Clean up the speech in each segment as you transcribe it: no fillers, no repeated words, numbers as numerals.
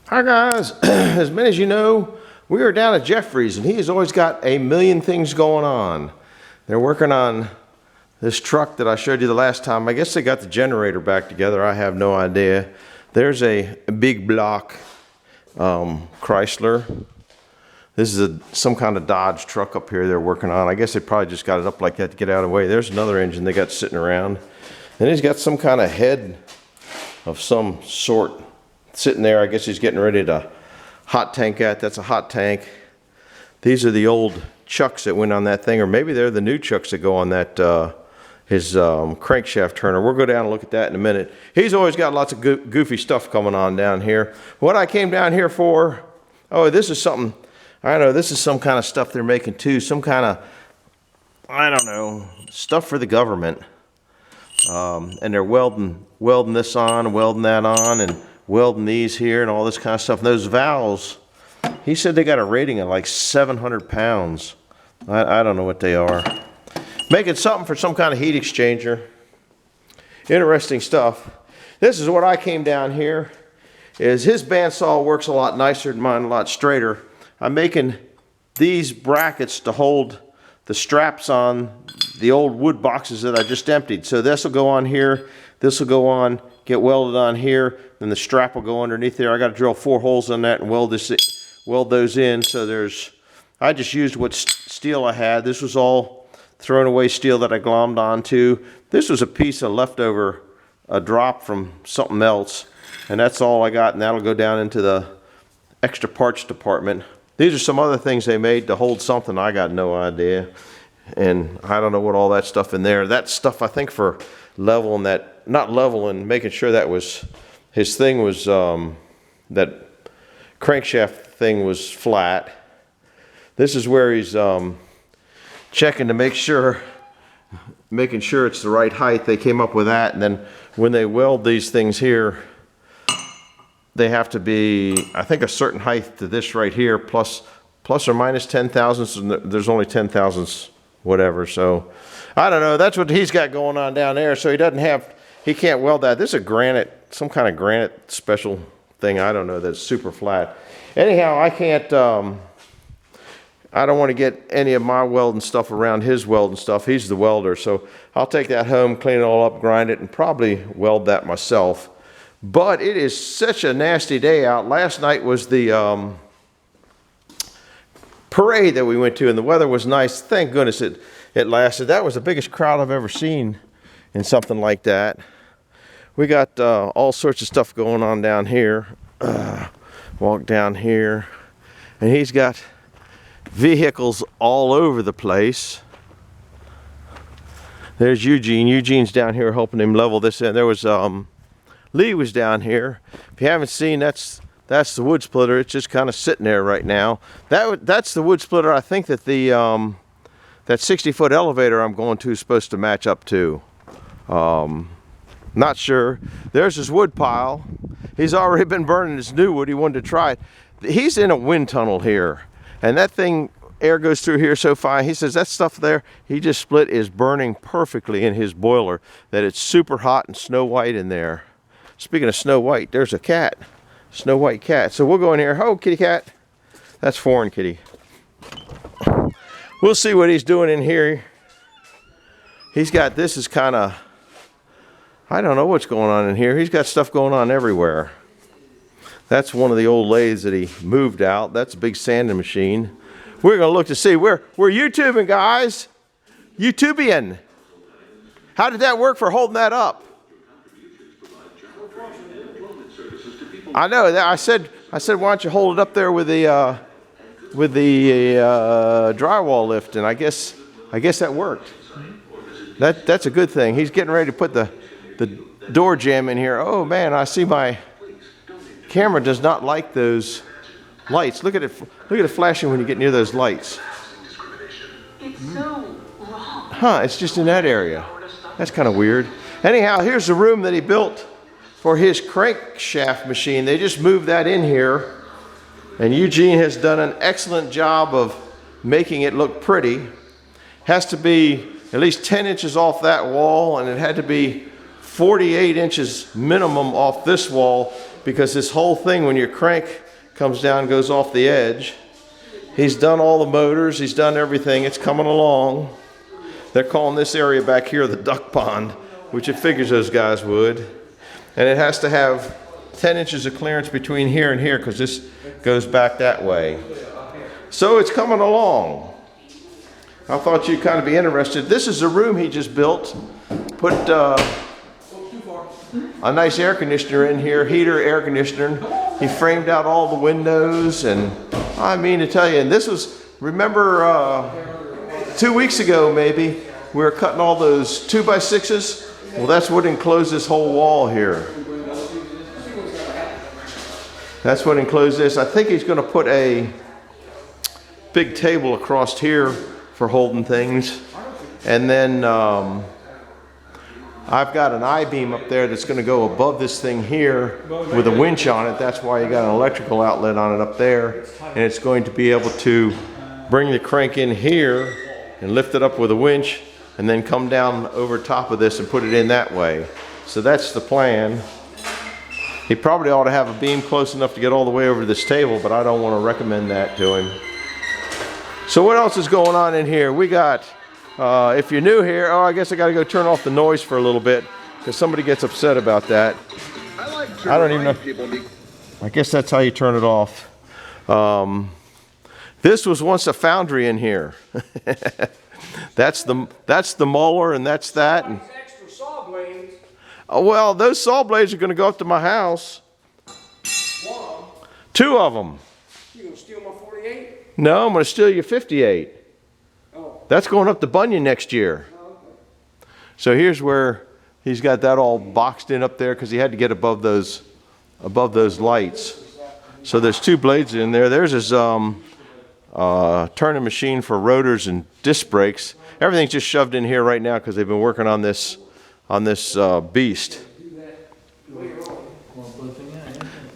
Hi guys, as many as you know, we are down at Jeffries and he has always got a million things going on. They're working on this truck that I showed you the last time. I guess they got the generator back together, I have no idea. There's a big block Chrysler. This is some kind of Dodge truck up here they're working on. I guess they probably just got it up like that to get out of the way. There's another engine they got sitting around. And he's got some kind of head of some sort sitting there. I guess he's getting ready to hot tank that. That's a hot tank. These are the old chucks that went on that thing, or maybe they're the new chucks that go on that his crankshaft turner. We'll go down and look at that in a minute. He's always got lots of goofy stuff coming on down here. What I came down here for, oh, this is something, I don't know, this is some kind of stuff they're making too. Some kind of, I don't know, stuff for the government. And they're welding this on, welding that on, and welding these here and all this kind of stuff. And those valves, he said they got a rating of like 700 pounds. I don't know what they are. Making something for some kind of heat exchanger. Interesting stuff. This is what I came down here, is his bandsaw works a lot nicer than mine, a lot straighter. I'm making these brackets to hold the straps on the old wood boxes that I just emptied. So this will go on here, this will go on, get welded on here, then the strap will go underneath there. I got to drill 4 holes on that and weld those in. So I just used what steel I had. This was all thrown away steel that I glommed onto. This was a piece of leftover, a drop from something else, and that's all I got, and that'll go down into the extra parts department. These are some other things they made to hold something. I got no idea. And I don't know what all that stuff in there. That stuff I think for leveling that, not leveling, making sure that was, his thing was, that crankshaft thing was flat. This is where he's checking to make sure, making sure it's the right height. They came up with that, and then when they weld these things here, they have to be, I think, a certain height to this right here, plus or minus 10 thousandths, and there's only 10 thousandths, whatever. So I don't know. That's what he's got going on down there. So he can't weld that. This is a granite, some kind of granite special thing. I don't know, that's super flat. Anyhow, I can't, I don't want to get any of my welding stuff around his welding stuff. He's the welder. So I'll take that home, clean it all up, grind it, and probably weld that myself. But it is such a nasty day out. Last night was the parade that we went to, and the weather was nice. Thank goodness it lasted. That was the biggest crowd I've ever seen in something like that. We got all sorts of stuff going on down here. Walk down here, and he's got vehicles all over the place. There's Eugene. Eugene's down here helping him level this in. There was Lee was down here. If you haven't seen, that's the wood splitter. It's just kind of sitting there right now. That's the wood splitter I think that the that 60-foot elevator I'm going to is supposed to match up to. Not sure. There's his wood pile. He's already been burning his new wood. He wanted to try it. He's in a wind tunnel here, and that thing, air goes through here so fine. He says that stuff there he just split is burning perfectly in his boiler, that it's super hot and Snow White in there. Speaking of Snow White, there's a cat. Snow White cat. So we'll go in here. Oh, kitty cat. That's foreign kitty. We'll see what he's doing in here. He's got, this is kind of, I don't know what's going on in here. He's got stuff going on everywhere. That's one of the old lathes that he moved out. That's a big sanding machine. We're going to look to see. We're YouTubing, guys. YouTubian. How did that work for holding that up? I know that. I said, why don't you hold it up there with the drywall lift, and I guess that worked. That's a good thing. He's getting ready to put the door jamb in here. Oh man, I see my camera does not like those lights. Look at it flashing when you get near those lights. It's so wrong. Huh? It's just in that area. That's kind of weird. Anyhow, here's the room that he built for his crankshaft machine. They just moved that in here, and Eugene has done an excellent job of making it look pretty. Has to be at least 10 inches off that wall, and it had to be 48 inches minimum off this wall, because this whole thing, when your crank comes down, goes off the edge. He's done all the motors, he's done everything, it's coming along. They're calling this area back here the duck pond, which it figures those guys would. And it has to have 10 inches of clearance between here and here, because this goes back that way. So it's coming along. I thought you'd kind of be interested. This is the room he just built. Put a nice air conditioner in here, heater, air conditioner. He framed out all the windows, and I mean to tell you, and this was, remember 2 weeks ago maybe, we were cutting all those 2x6s. Well, that's what enclosed this whole wall here. That's what enclosed this. I think he's going to put a big table across here for holding things. And then I've got an I-beam up there that's going to go above this thing here with a winch on it. That's why you got an electrical outlet on it up there. And it's going to be able to bring the crank in here and lift it up with a winch, and then come down over top of this and put it in that way. So that's the plan. He probably ought to have a beam close enough to get all the way over to this table, but I don't want to recommend that to him. So what else is going on in here? We got, if you're new here, I guess I got to go turn off the noise for a little bit, because somebody gets upset about that. I don't even know. I guess that's how you turn it off. This was once a foundry in here. That's the molar, and that's that. And, extra saw blades. oh, well, those saw blades are going to go up to my house. One. 2 of them. You gonna steal my 48? No, I'm going to steal your 58. Oh. That's going up to Bunyan next year. Oh, okay. So here's where he's got that all boxed in up there, because he had to get above those lights. So there's 2 blades in there. There's his turning machine for rotors and disc brakes. Everything's just shoved in here right now because they've been working on this beast.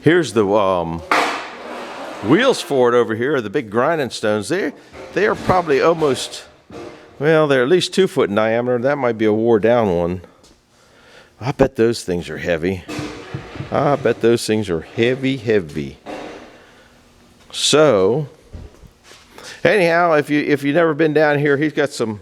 Here's the wheels for it over here, the big grinding stones. They are probably almost, well, they're at least 2 foot in diameter. That might be a wore down one. I bet those things are heavy. I bet those things are heavy, heavy. So anyhow, if you've never been down here, he's got some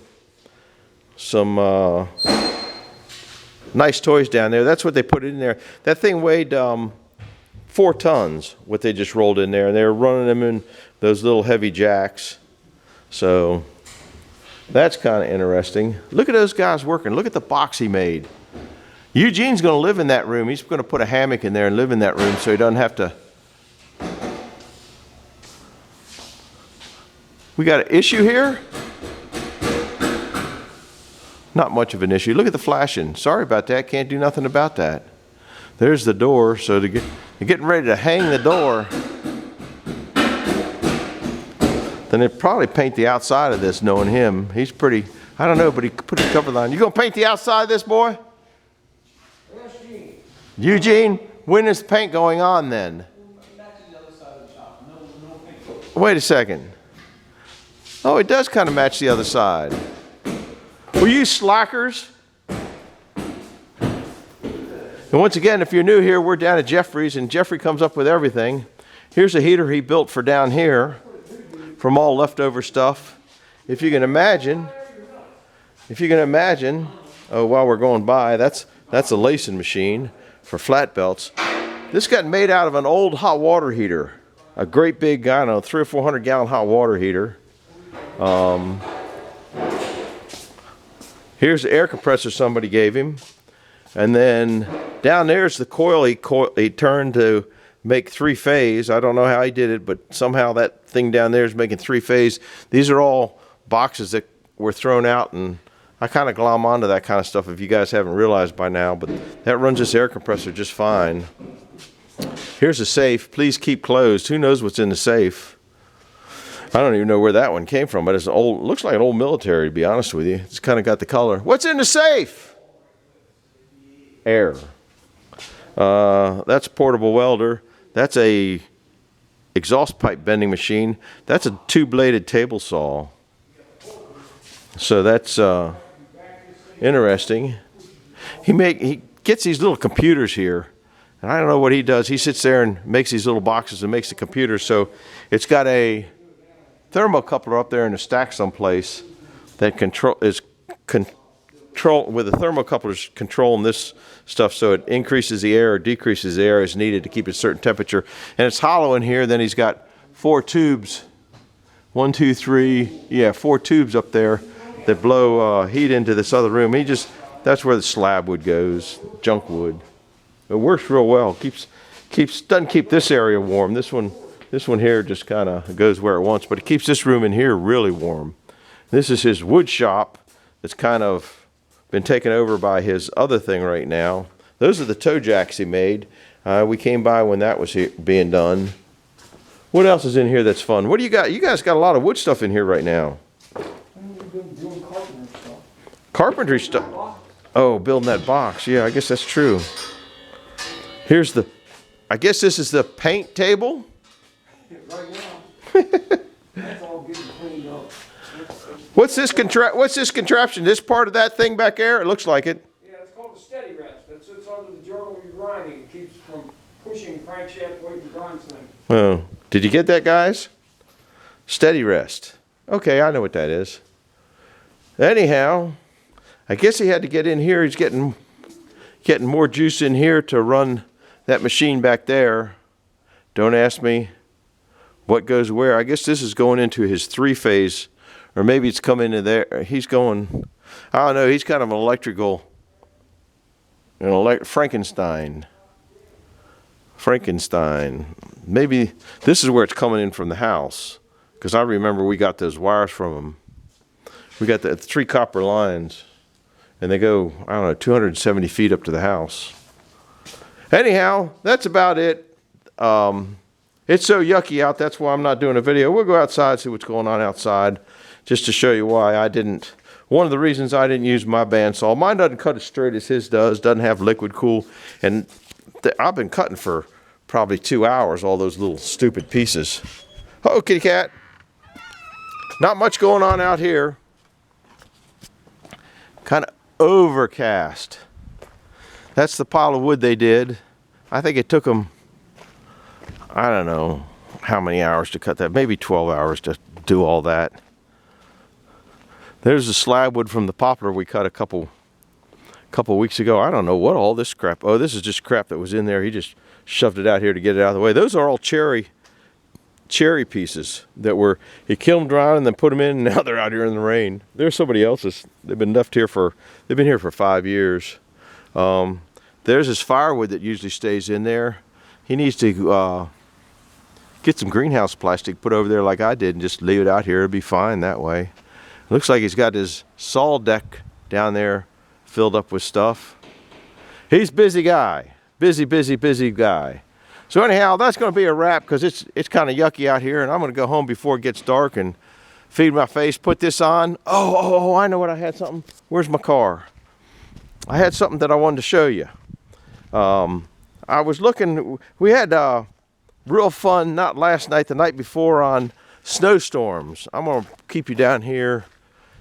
nice toys down there. That's what they put in there. That thing weighed 4 tons, what they just rolled in there, and they were running them in those little heavy jacks. So that's kind of interesting. Look at those guys working. Look at the box he made. Eugene's going to live in that room. He's going to put a hammock in there and live in that room so he doesn't have to. We got an issue here? Not much of an issue. Look at the flashing. Sorry about that. Can't do nothing about that. There's the door. So they're getting ready to hang the door. Then they'd probably paint the outside of this, knowing him. He's pretty, I don't know, but he put his cover line. You going to paint the outside of this, boy? Yes, Gene. Eugene, when is paint going on then? Wait a second. Oh, it does kind of match the other side. Well, you slackers. And once again, if you're new here, we're down at Jeffrey's, and Jeffrey comes up with everything. Here's a heater he built for down here from all leftover stuff. If you can imagine, oh, while we're going by, that's a lacing machine for flat belts. This got made out of an old hot water heater, a great big, I don't know, 300 or 400 gallon hot water heater. Here's the air compressor somebody gave him. And then down there's the coil he turned to make 3-phase. I don't know how he did it, but somehow that thing down there is making 3-phase. These are all boxes that were thrown out, and I kind of glom onto that kind of stuff if you guys haven't realized by now, but that runs this air compressor just fine. Here's a safe. Please keep closed. Who knows what's in the safe? I don't even know where that one came from, but it's old. Looks like an old military, to be honest with you. It's kind of got the color. What's in the safe? Air. That's a portable welder. That's a exhaust pipe bending machine. That's a 2-bladed table saw. So that's interesting. He gets these little computers here. And I don't know what he does. He sits there and makes these little boxes and makes the computers. So it's got a thermocoupler up there in a stack someplace that control with the thermocoupler's controlling this stuff, so it increases the air or decreases the air as needed to keep a certain temperature. And it's hollow in here. Then he's got 4 tubes, 1, 2, 3, yeah, 4 tubes up there that blow heat into this other room. That's where the slab wood goes, junk wood. It works real well. Doesn't keep this area warm. This one here just kind of goes where it wants, but it keeps this room in here really warm. This is his wood shop that's kind of been taken over by his other thing right now. Those are the toe jacks he made. We came by when that was being done. What else is in here that's fun? What do you got? You guys got a lot of wood stuff in here right now. We've been doing carpentry stuff. Carpentry stuff. Oh, building that box. Yeah, I guess that's true. Here's I guess this is the paint table. Right now. That's all getting cleaned up. What's this contraption? This part of that thing back there? It looks like it. Yeah, it's called the steady rest. That sits under the journal you're grinding. It keeps from pushing crankshaft weight and grind thing. Oh, did you get that, guys? Steady rest. Okay, I know what that is. Anyhow, I guess he had to get in here. He's getting more juice in here to run that machine back there. Don't ask me what goes where. I guess this is going into his 3-phase, or maybe it's coming into there. He's going, I don't know, he's kind of an electrical, Frankenstein. Maybe this is where it's coming in from the house, because I remember we got those wires from him. We got the 3 copper lines, and they go, I don't know, 270 feet up to the house. Anyhow, that's about it. It's so yucky out, that's why I'm not doing a video. We'll go outside, see what's going on outside, just to show you why one of the reasons I didn't use my bandsaw. Mine doesn't cut as straight as his does, doesn't have liquid cool, and I've been cutting for probably 2 hours, all those little stupid pieces. Oh, kitty cat. Not much going on out here. Kind of overcast. That's the pile of wood they did. I think it took them, I don't know how many hours to cut that. Maybe 12 hours to do all that. There's the slab wood from the poplar we cut a couple weeks ago. I don't know what all this crap. Oh, this is just crap that was in there. He just shoved it out here to get it out of the way. Those are all cherry pieces that he killed them dry and then put them in, and now they're out here in the rain. There's somebody else's. They've been here for 5 years. There's his firewood that usually stays in there. He needs to get some greenhouse plastic put over there like I did and just leave it out here. It'll be fine that way. Looks like he's got his saw deck down there filled up with stuff. He's a busy guy. Busy guy. So anyhow, that's going to be a wrap, because it's kind of yucky out here, and I'm going to go home before it gets dark and feed my face, put this on. Oh, I know what I had something. Where's my car? I had something that I wanted to show you. I was looking, we had real fun, not last night, the night before, on snowstorms. I'm going to keep you down here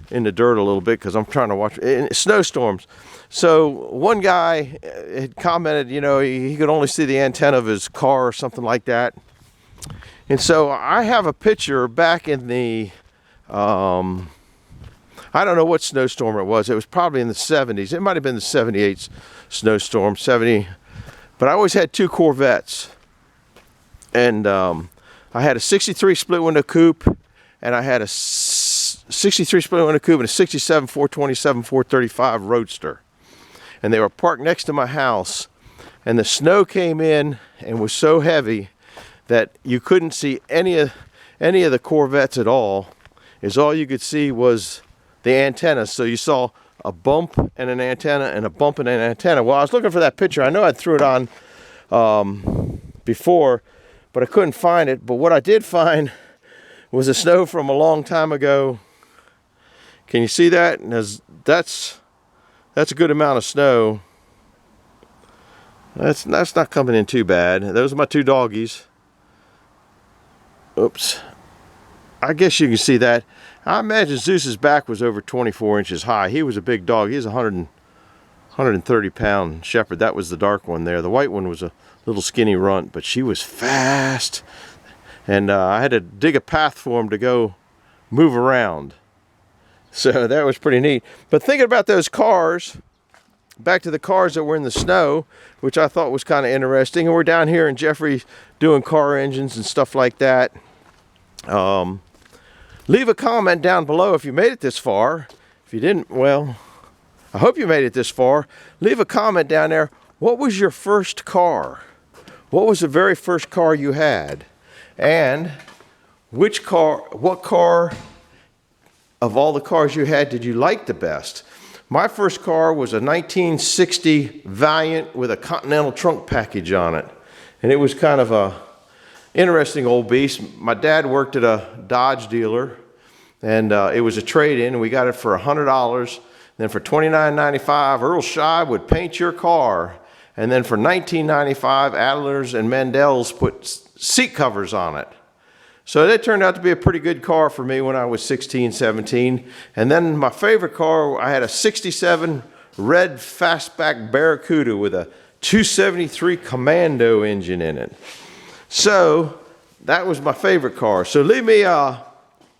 in the dirt a little bit because I'm trying to watch snowstorms. So one guy had commented, he could only see the antenna of his car or something like that. And so I have a picture back in the, I don't know what snowstorm it was. It was probably in the 70s. It might have been the 78 snowstorm, 70. But I always had 2 Corvettes. And I had a 63 split window coupe, and I had a 63 split window coupe and a 67 427 435 Roadster. And they were parked next to my house, and the snow came in and was so heavy that you couldn't see any of the Corvettes at all. All you could see was the antenna. So you saw a bump and an antenna and a bump and an antenna. Well, I was looking for that picture. I know I threw it on before, but I couldn't find it. But what I did find was the snow from a long time ago. Can you see that? And that's a good amount of snow. That's not coming in too bad. Those are my 2 doggies. Oops. I guess you can see that. I imagine Zeus's back was over 24 inches high. He was a big dog. He was 130-pound Shepherd. That was the dark one there. The white one was a little skinny runt, but she was fast. And I had to dig a path for him to go move around. So that was pretty neat. But thinking about those cars, back to the cars that were in the snow, which I thought was kind of interesting. And we're down here in Jeffrey doing car engines and stuff like that. Leave a comment down below if you made it this far. If you didn't, well, I hope you made it this far. Leave a comment down there. What was your first car? What was the very first car you had? And what car of all the cars you had did you like the best? My first car was a 1960 Valiant with a Continental trunk package on it. And it was kind of a interesting old beast. My dad worked at a Dodge dealer, and it was a trade-in, and we got it for $100. Then for $29.95, Earl Scheib would paint your car. And then for $19.95, Adler's and Mandel's put seat covers on it. So that turned out to be a pretty good car for me when I was 16, 17. And then my favorite car, I had a 67 red fastback Barracuda with a 273 Commando engine in it. So that was my favorite car. So leave me a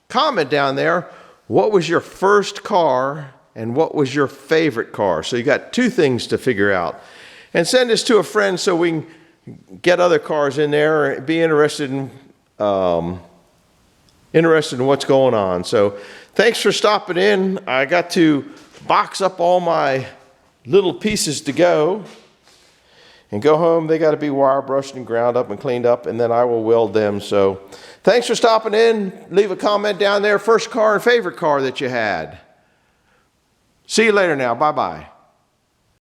comment down there. What was your first car and what was your favorite car? So you got two things to figure out. And send this to a friend so we can get other cars in there and be interested in what's going on. So thanks for stopping in. I got to box up all my little pieces to go and go home. They got to be wire brushed and ground up and cleaned up, and then I will weld them. So thanks for stopping in. Leave a comment down there. First car and favorite car that you had. See you later now. Bye-bye.